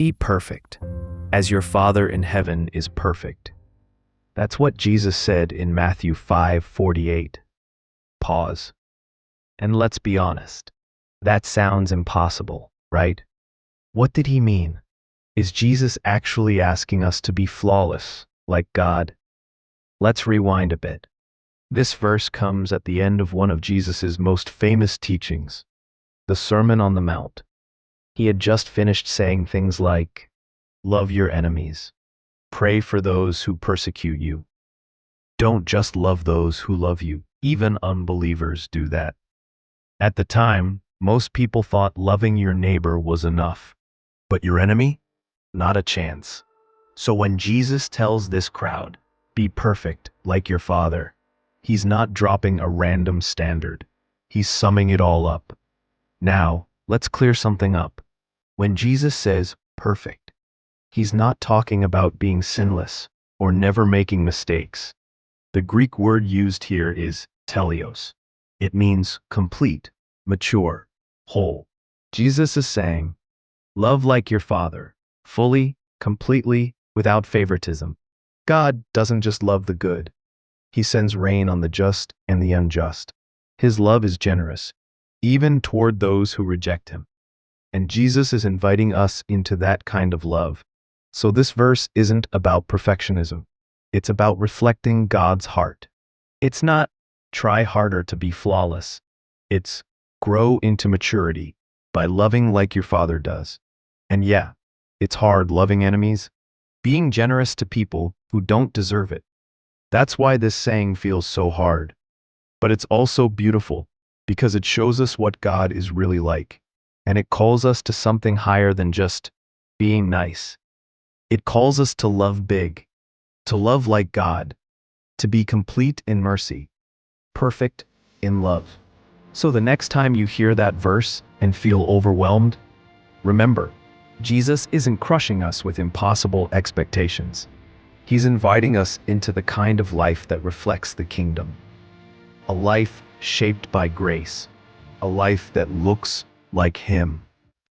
Be perfect, as your Father in heaven is perfect. That's what Jesus said in Matthew 5:48. Pause. And let's be honest. That sounds impossible, right? What did he mean? Is Jesus actually asking us to be flawless, like God? Let's rewind a bit. This verse comes at the end of one of Jesus's most famous teachings, the Sermon on the Mount. He had just finished saying things like, love your enemies, pray for those who persecute you. Don't just love those who love you, even unbelievers do that. At the time, most people thought loving your neighbor was enough, but your enemy? Not a chance. So when Jesus tells this crowd, be perfect like your Father, he's not dropping a random standard. He's summing it all up. Now, let's clear something up. When Jesus says perfect, he's not talking about being sinless or never making mistakes. The Greek word used here is teleios. It means complete, mature, whole. Jesus is saying, love like your Father, fully, completely, without favoritism. God doesn't just love the good. He sends rain on the just and the unjust. His love is generous, even toward those who reject him. And Jesus is inviting us into that kind of love. So this verse isn't about perfectionism. It's about reflecting God's heart. It's not try harder to be flawless. It's grow into maturity by loving like your Father does. And yeah, it's hard loving enemies, being generous to people who don't deserve it. That's why this saying feels so hard. But it's also beautiful because it shows us what God is really like. And it calls us to something higher than just being nice. It calls us to love big, to love like God, to be complete in mercy, perfect in love. So the next time you hear that verse and feel overwhelmed, remember, Jesus isn't crushing us with impossible expectations. He's inviting us into the kind of life that reflects the kingdom. A life shaped by grace. A life that looks like Him.